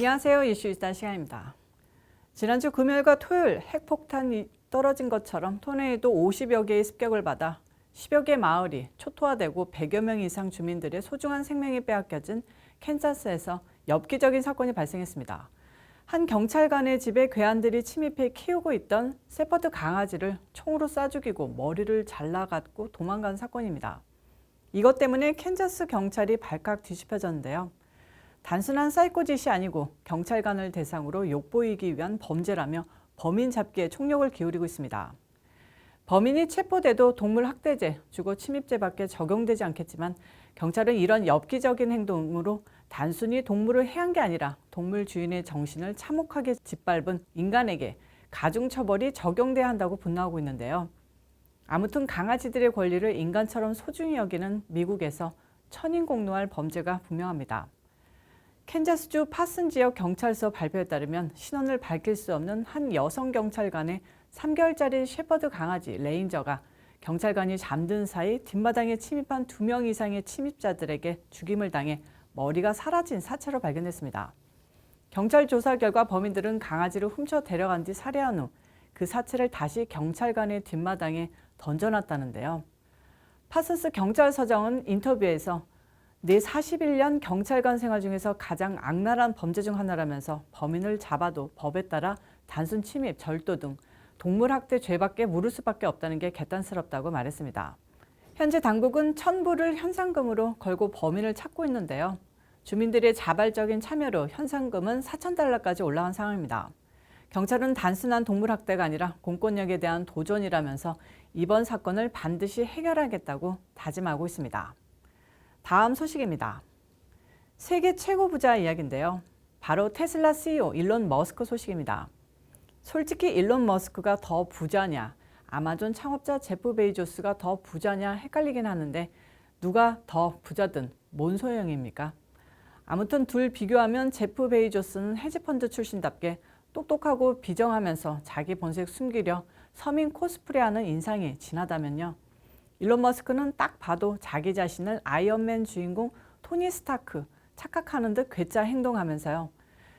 안녕하세요. 이슈 이단 시간입니다. 지난주 금요일과 토요일 핵폭탄이 떨어진 것처럼 토네이도 50여 개의 습격을 받아 10여 개 마을이 초토화되고 100여 명 이상 주민들의 소중한 생명이 빼앗겨진 캔자스에서 엽기적인 사건이 발생했습니다. 한 경찰관의 집에 괴한들이 침입해 키우고 있던 세퍼드 강아지를 총으로 쏴 죽이고 머리를 잘라갖고 도망간 사건입니다. 이것 때문에 캔자스 경찰이 발칵 뒤집혀졌는데요. 단순한 사이코 짓이 아니고 경찰관을 대상으로 욕보이기 위한 범죄라며 범인 잡기에 총력을 기울이고 있습니다. 범인이 체포돼도 동물 학대죄, 주거 침입죄밖에 적용되지 않겠지만 경찰은 이런 엽기적인 행동으로 단순히 동물을 해한 게 아니라 동물 주인의 정신을 참혹하게 짓밟은 인간에게 가중처벌이 적용돼야 한다고 분노하고 있는데요. 아무튼 강아지들의 권리를 인간처럼 소중히 여기는 미국에서 천인공노할 범죄가 분명합니다. 캔자스주 파슨 지역 경찰서 발표에 따르면 신원을 밝힐 수 없는 한 여성 경찰관의 3개월짜리 셰퍼드 강아지 레인저가 경찰관이 잠든 사이 뒷마당에 침입한 2명 이상의 침입자들에게 죽임을 당해 머리가 사라진 사체로 발견됐습니다. 경찰 조사 결과 범인들은 강아지를 훔쳐 데려간 뒤 살해한 후 그 사체를 다시 경찰관의 뒷마당에 던져놨다는데요. 파슨스 경찰서장은 인터뷰에서 내 41년 경찰관 생활 중에서 가장 악랄한 범죄 중 하나라면서 범인을 잡아도 법에 따라 단순 침입, 절도 등 동물 학대 죄밖에 물을 수밖에 없다는 게 개탄스럽다고 말했습니다. 현재 당국은 $1,000불을 현상금으로 걸고 범인을 찾고 있는데요. 주민들의 자발적인 참여로 현상금은 $4,000까지 올라간 상황입니다. 경찰은 단순한 동물 학대가 아니라 공권력에 대한 도전이라면서 이번 사건을 반드시 해결하겠다고 다짐하고 있습니다. 다음 소식입니다. 세계 최고 부자 이야기인데요. 바로 테슬라 CEO 일론 머스크 소식입니다. 솔직히 일론 머스크가 더 부자냐, 아마존 창업자 제프 베이조스가 더 부자냐 헷갈리긴 하는데 누가 더 부자든 뭔 소용입니까? 아무튼 둘 비교하면 제프 베이조스는 헤지펀드 출신답게 똑똑하고 비정하면서 자기 본색 숨기려 서민 코스프레하는 인상이 진하다면요. 일론 머스크는 딱 봐도 자기 자신을 아이언맨 주인공 토니 스타크 착각하는 듯 괴짜 행동하면서요.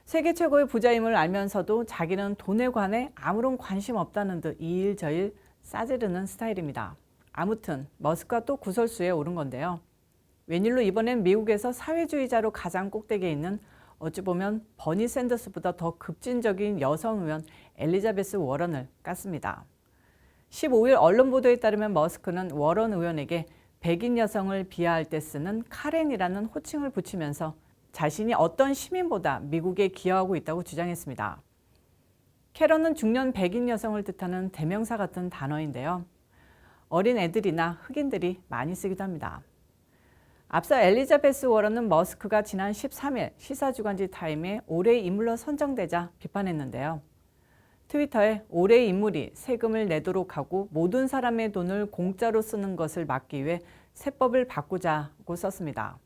세계 최고의 부자임을 알면서도 자기는 돈에 관해 아무런 관심 없다는 듯 이 일 저 일 싸지르는 스타일입니다. 아무튼 머스크가 또 구설수에 오른 건데요. 웬일로 이번엔 미국에서 사회주의자로 가장 꼭대기에 있는 어찌 보면 버니 샌더스보다 더 급진적인 여성 의원 엘리자베스 워런을 깠습니다. 15일 언론 보도에 따르면 머스크는 워런 의원에게 백인 여성을 비하할 때 쓰는 카렌이라는 호칭을 붙이면서 자신이 어떤 시민보다 미국에 기여하고 있다고 주장했습니다. 캐런은 중년 백인 여성을 뜻하는 대명사 같은 단어인데요. 어린 애들이나 흑인들이 많이 쓰기도 합니다. 앞서 엘리자베스 워런은 머스크가 지난 13일 시사주간지 타임에 올해의 인물로 선정되자 비판했는데요. 트위터에 올해의 인물이 세금을 내도록 하고 모든 사람의 돈을 공짜로 쓰는 것을 막기 위해 세법을 바꾸자고 썼습니다.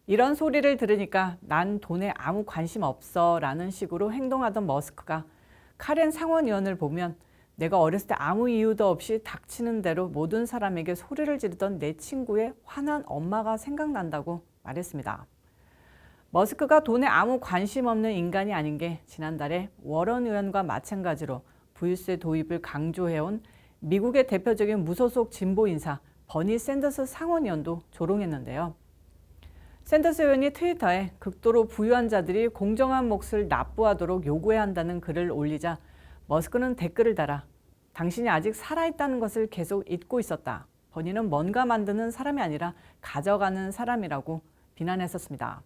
이런 소리를 들으니까 난 돈에 아무 관심 없어 라는 식으로 행동하던 머스크가 카렌 상원의원을 보면 내가 어렸을 때 아무 이유도 없이 닥치는 대로 모든 사람에게 소리를 지르던 내 친구의 화난 엄마가 생각난다고 말했습니다. 머스크가 돈에 아무 관심 없는 인간이 아닌 게 지난달에 워런 의원과 마찬가지로 부유세 도입을 강조해온 미국의 대표적인 무소속 진보 인사 버니 샌더스 상원의원도 조롱했는데요. 샌더스 의원이 트위터에 극도로 부유한 자들이 공정한 몫을 납부하도록 요구해야 한다는 글을 올리자 머스크는 댓글을 달아 당신이 아직 살아있다는 것을 계속 잊고 있었다. 버니는 뭔가 만드는 사람이 아니라 가져가는 사람이라고 비난했었습니다.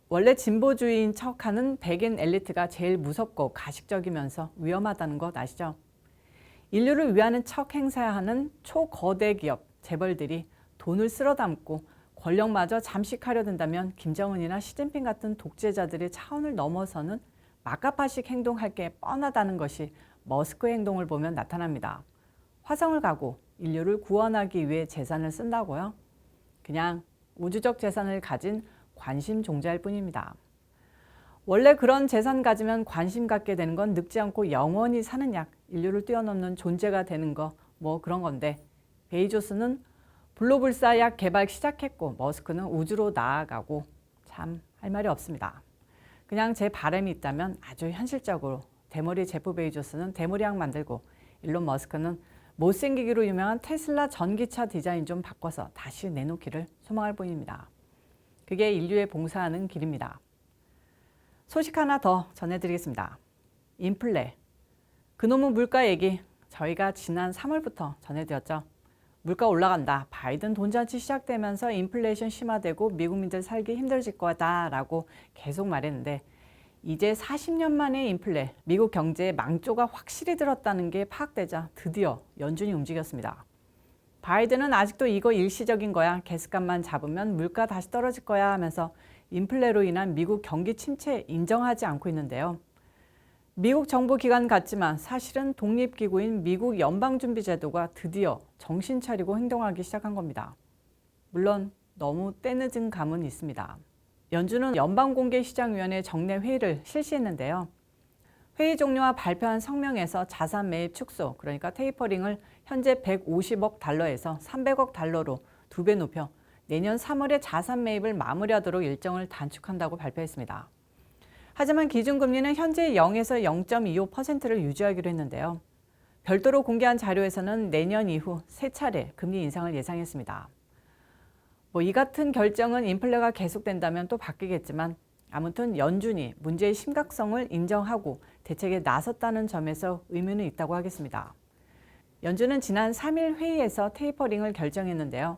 원래 진보주의인 척하는 백인 엘리트가 제일 무섭고 가식적이면서 위험하다는 것 아시죠? 인류를 위하는 척 행사하는 초거대 기업, 재벌들이 돈을 쓸어 담고 권력마저 잠식하려 든다면 김정은이나 시진핑 같은 독재자들의 차원을 넘어서는 막가파식 행동할 게 뻔하다는 것이 머스크의 행동을 보면 나타납니다. 화성을 가고 인류를 구원하기 위해 재산을 쓴다고요? 그냥 우주적 재산을 가진 관심 종자일 뿐입니다. 원래 그런 재산 가지면 관심 갖게 되는 건 늙지 않고 영원히 사는 약, 인류를 뛰어넘는 존재가 되는 거 뭐 그런 건데 베이조스는 불로불사 약 개발 시작했고 머스크는 우주로 나아가고 참 할 말이 없습니다. 그냥 제 바람이 있다면 아주 현실적으로 대머리 제프 베이조스는 대머리약 만들고 일론 머스크는 못생기기로 유명한 테슬라 전기차 디자인 좀 바꿔서 다시 내놓기를 소망할 뿐입니다. 그게 인류에 봉사하는 길입니다. 소식 하나 더 전해드리겠습니다. 인플레. 그놈의 물가 얘기 저희가 지난 3월부터 전해드렸죠. 물가 올라간다. 바이든 돈잔치 시작되면서 인플레이션 심화되고 미국민들 살기 힘들어질 거다라고 계속 말했는데 이제 40년 만에 인플레, 미국 경제에 망조가 확실히 들었다는 게 파악되자 드디어 연준이 움직였습니다. 바이든은 아직도 이거 일시적인 거야. 개수값만 잡으면 물가 다시 떨어질 거야 하면서 인플레로 인한 미국 경기 침체 인정하지 않고 있는데요. 미국 정부 기관 같지만 사실은 독립기구인 미국 연방준비제도가 드디어 정신 차리고 행동하기 시작한 겁니다. 물론 너무 때늦은 감은 있습니다. 연준은 연방공개시장위원회 정례 회의를 실시했는데요. 회의 종료와 발표한 성명에서 자산 매입 축소, 그러니까 테이퍼링을 현재 150억 달러에서 300억 달러로 2배 높여 내년 3월에 자산 매입을 마무리하도록 일정을 단축한다고 발표했습니다. 하지만 기준금리는 현재 0에서 0.25%를 유지하기로 했는데요. 별도로 공개한 자료에서는 내년 이후 3차례 금리 인상을 예상했습니다. 이 같은 결정은 인플레가 계속된다면 또 바뀌겠지만 아무튼 연준이 문제의 심각성을 인정하고 대책에 나섰다는 점에서 의미는 있다고 하겠습니다. 연준은 지난 3일 회의에서 테이퍼링을 결정했는데요.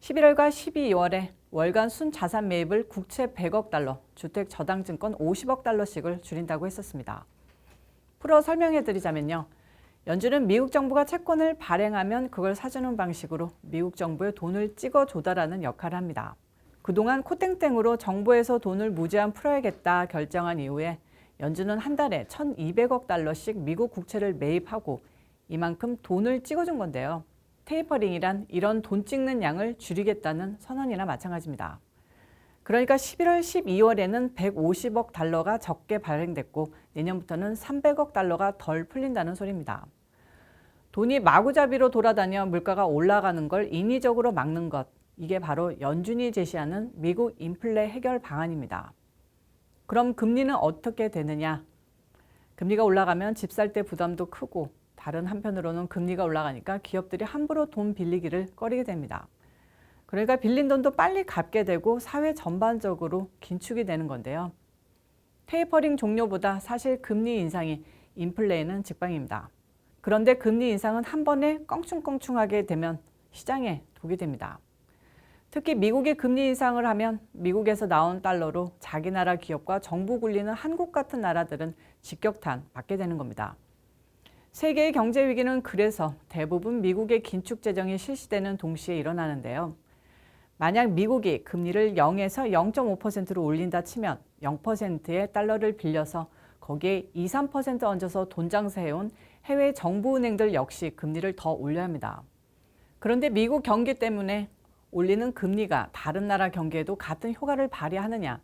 11월과 12월에 월간 순자산 매입을 국채 100억 달러, 주택 저당증권 50억 달러씩을 줄인다고 했었습니다. 풀어 설명해드리자면요. 연준은 미국 정부가 채권을 발행하면 그걸 사주는 방식으로 미국 정부에 돈을 찍어줘다라는 역할을 합니다. 그동안 코땡땡으로 정부에서 돈을 무제한 풀어야겠다 결정한 이후에 연준은 한 달에 1,200억 달러씩 미국 국채를 매입하고 이만큼 돈을 찍어준 건데요. 테이퍼링이란 이런 돈 찍는 양을 줄이겠다는 선언이나 마찬가지입니다. 그러니까 11월, 12월에는 150억 달러가 적게 발행됐고 내년부터는 300억 달러가 덜 풀린다는 소리입니다. 돈이 마구잡이로 돌아다녀 물가가 올라가는 걸 인위적으로 막는 것, 이게 바로 연준이 제시하는 미국 인플레 해결 방안입니다. 그럼 금리는 어떻게 되느냐? 금리가 올라가면 집 살 때 부담도 크고 다른 한편으로는 금리가 올라가니까 기업들이 함부로 돈 빌리기를 꺼리게 됩니다. 그러니까 빌린 돈도 빨리 갚게 되고 사회 전반적으로 긴축이 되는 건데요. 테이퍼링 종료보다 사실 금리 인상이 인플레에는 직방입니다. 그런데 금리 인상은 한 번에 껑충껑충하게 되면 시장에 독이 됩니다. 특히 미국이 금리 인상을 하면 미국에서 나온 달러로 자기 나라 기업과 정부 굴리는 한국 같은 나라들은 직격탄 맞게 되는 겁니다. 세계의 경제 위기는 그래서 대부분 미국의 긴축 재정이 실시되는 동시에 일어나는데요. 만약 미국이 금리를 0에서 0.5%로 올린다 치면 0%의 달러를 빌려서 거기에 2, 3% 얹어서 돈 장사해온 해외 정부은행들 역시 금리를 더 올려야 합니다. 그런데 미국 경기 때문에 올리는 금리가 다른 나라 경기에도 같은 효과를 발휘하느냐?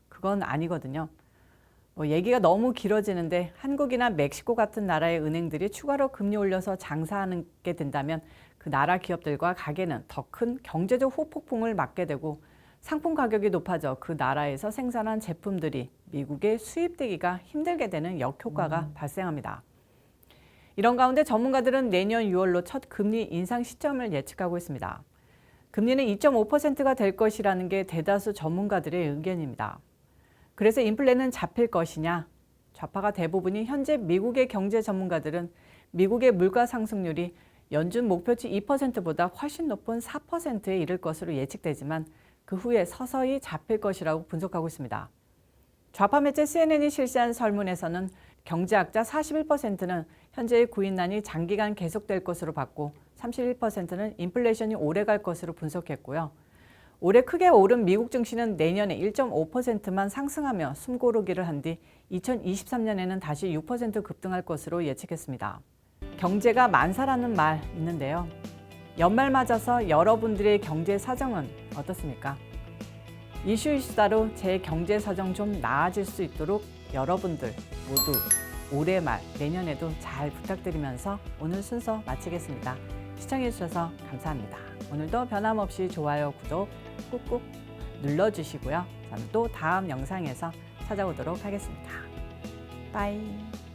그건 아니거든요. 얘기가 너무 길어지는데 한국이나 멕시코 같은 나라의 은행들이 추가로 금리 올려서 장사하게 된다면 그 나라 기업들과 가게는 더 큰 경제적 후폭풍을 맞게 되고 상품 가격이 높아져 그 나라에서 생산한 제품들이 미국에 수입되기가 힘들게 되는 역효과가 발생합니다. 이런 가운데 전문가들은 내년 6월로 첫 금리 인상 시점을 예측하고 있습니다. 금리는 2.5%가 될 것이라는 게 대다수 전문가들의 의견입니다. 그래서 인플레는 잡힐 것이냐? 좌파가 대부분이 현재 미국의 경제 전문가들은 미국의 물가 상승률이 연준 목표치 2%보다 훨씬 높은 4%에 이를 것으로 예측되지만 그 후에 서서히 잡힐 것이라고 분석하고 있습니다. 좌파 매체 CNN이 실시한 설문에서는 경제학자 41%는 현재의 구인난이 장기간 계속될 것으로 봤고 31%는 인플레이션이 오래 갈 것으로 분석했고요. 올해 크게 오른 미국 증시는 내년에 1.5%만 상승하며 숨고르기를 한 뒤 2023년에는 다시 6% 급등할 것으로 예측했습니다. 경제가 만사라는 말 있는데요. 연말 맞아서 여러분들의 경제 사정은 어떻습니까? 이슈이슈다로 제 경제 사정 좀 나아질 수 있도록 여러분들 모두 올해 말 내년에도 잘 부탁드리면서 오늘 순서 마치겠습니다. 시청해주셔서 감사합니다. 오늘도 변함없이 좋아요, 구독 꾹꾹 눌러주시고요. 저는 또 다음 영상에서 찾아오도록 하겠습니다. 빠이.